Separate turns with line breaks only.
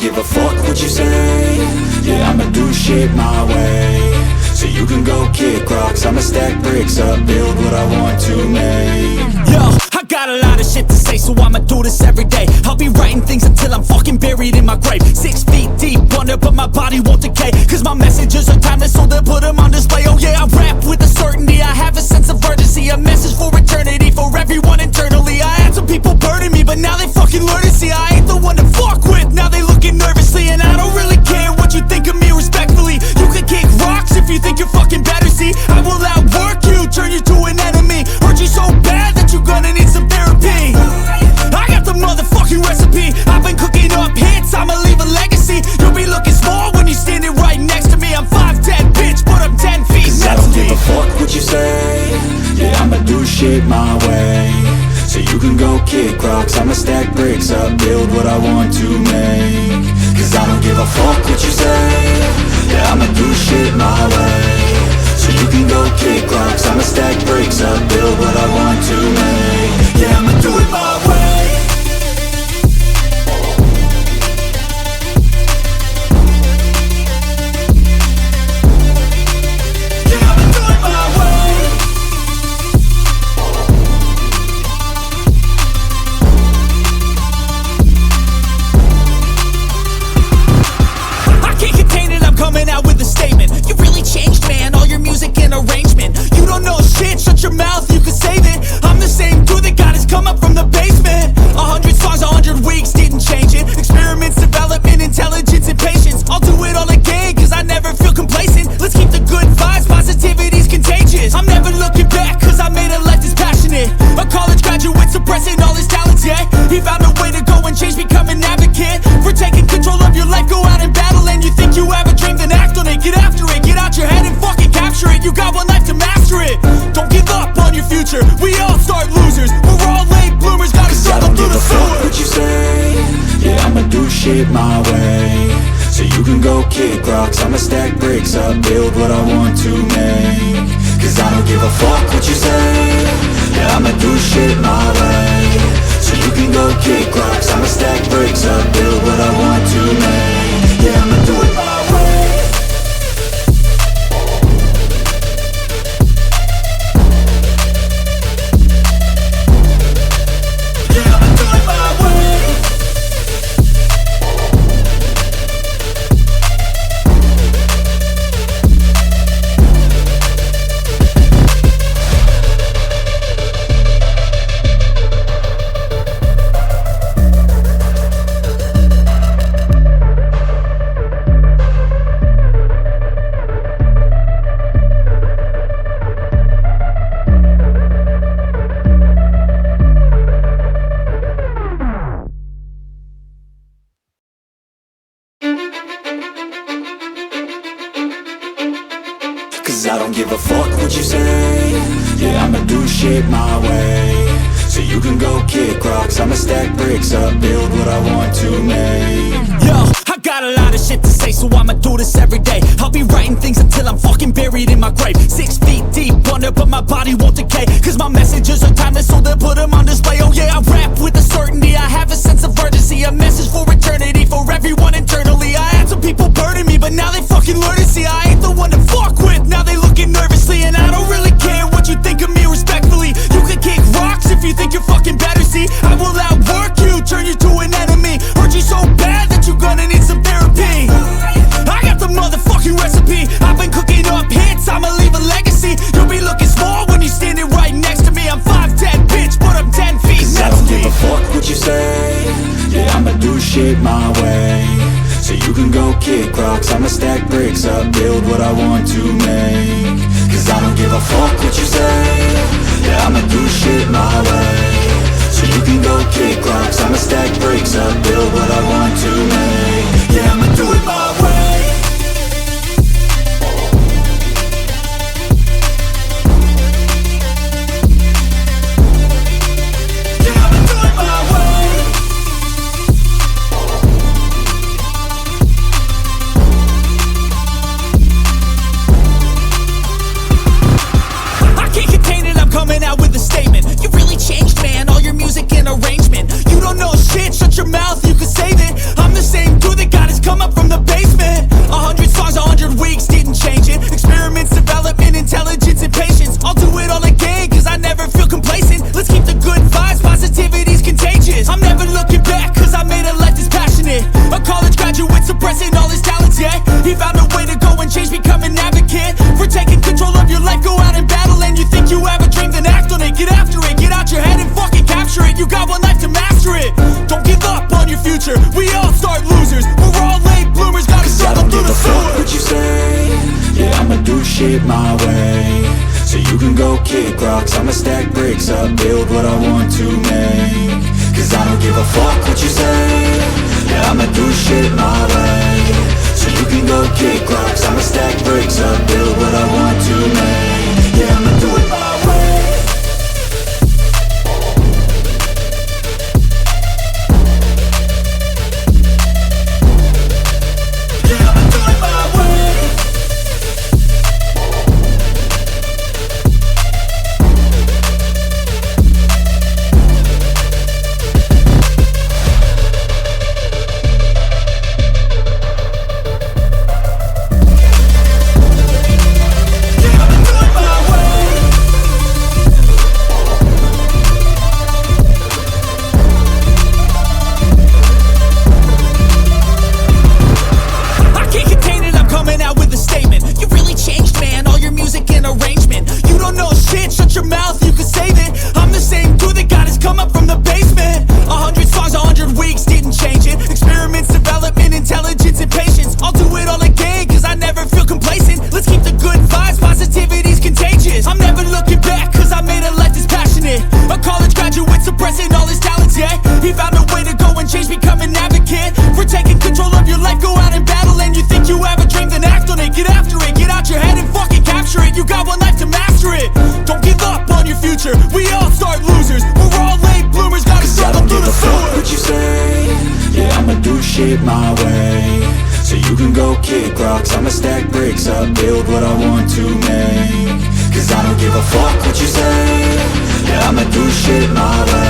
give a fuck what you say. Yeah, I'ma do shit my way. So you can go kick rocks, I'ma stack bricks up, build what I want to make.
Yo, I got a lot of shit to say, so I'ma do this every day. I'll be writing things until I'm fucking buried in my grave. 6 feet deep under, but my body won't decay, cause my messages are timeless, so they'll put them on display. Oh yeah, I rap with a certainty, I have a sense of urgency, a message for eternity, for everyone internally. I had some people burning me, but now they fucking learn to see I ain't the one to fuck with. Now they looking nervously, and I don't really care what you think of me, respectfully. You can kick rocks if you think you're fucking better, see I will outwork you, turn you to an enemy. Hurt you so bad that you're gonna need some therapy. I got the motherfucking recipe, I've been cooking up hits, I'ma leave a legacy. You'll be looking small when you're standing right next to me. I'm 5'10", bitch, but I'm 10 feet next to me.
I don't give a fuck what you say. Yeah, I'ma do shit my way. So you can go kick rocks, I'ma stack bricks up, build what I want to make. Cause I don't give a fuck what you say. Yeah, I'ma do shit my way. So you can go kick rocks, I'ma stack bricks up, build what I want to make. Yeah, I'ma do it my way.
Coming out with a statement. You really changed, man, all your music and arrangement. You don't know shit, shut your mouth, you can save it. I'm the same dude that got his come up from the basement. 100 songs, 100 weeks, didn't change it. Experiments, development, intelligence, and patience. I'll do it all again, cause I never feel complacent. Let's keep the good vibes, positivity's contagious. I'm never looking back, cause I made a life that's passionate. A college graduate suppressing all his talents, yeah. He found a way to go and change, become an advocate for taking control of your life, go out and battle. And you think you have a dream, then act on it, get after it, get out your head and fucking capture it. You got one life to master it. Don't give up on your future, we all start losers. We're all late bloomers, gotta struggle through the sewer.
What you say? Yeah, I'ma do shit my way. So you can go kick rocks, I'ma stack bricks up, build what I want to make. Cause I don't give a fuck what you say. Yeah, I'ma do shit my way. So you can go kick rocks, I'ma stack bricks up, build what I want to make. Yeah, I'ma do it my way. Cause I don't give a fuck what you say. Yeah, I'ma do shit my way. So you can go kick rocks, I'ma stack bricks up, build what I want to make.
Yo, I got a lot of shit to say, so I'ma do this every day. I'll be writing things until I'm fucking buried in my grave. 6 feet deep under, but my body won't decay, cause my messages are timeless, so they'll put them on display. Oh yeah, I rap with a certainty, I have a sense of urgency, a message for eternity, for everyone internally. I had some people burning me, but now they fucking learn to see I ain't the one to fuck with. Now they looking nervously, and I don't really care what you think of me, respectfully. You can kick rocks if you think you're fucking better, see I will outwork you, turn you to an enemy. Hurt you so bad that you're gonna need some therapy. I got the motherfucking recipe, I've been cooking up hits, I'ma leave a legacy. You'll be looking small when you're standing right next to me. I'm 5'10", bitch, but I'm 10 feet next to me.
I don't give a fuck what you say. Yeah, I'ma do shit my way. So you can go kick rocks, I'ma stack bricks up, build what I want to make. Cause I don't give a fuck what you say. Yeah, I'ma do shit my way. So you can go kick rocks, I'ma stack bricks up, build what I want to make. Yeah, I'ma do it my way.
Coming out with a statement. You really changed, man,
my way. So you can go kick rocks, I'ma stack bricks up, build what I want to make. Cause I don't give a fuck what you say, yeah, I'ma do shit my way. So you can go kick rocks, I'ma stack bricks up, build what I want to make. Yeah, I'ma do it my way. Yeah, I'ma do it my way. We all start losers, we're all late bloomers, gotta struggle through the sewer. I don't give a fuck what you say, yeah, I'ma do shit my way. So you can go kick rocks, I'ma stack bricks up, build what I want to make. Cause I don't give a fuck what you say, yeah, I'ma do shit my way.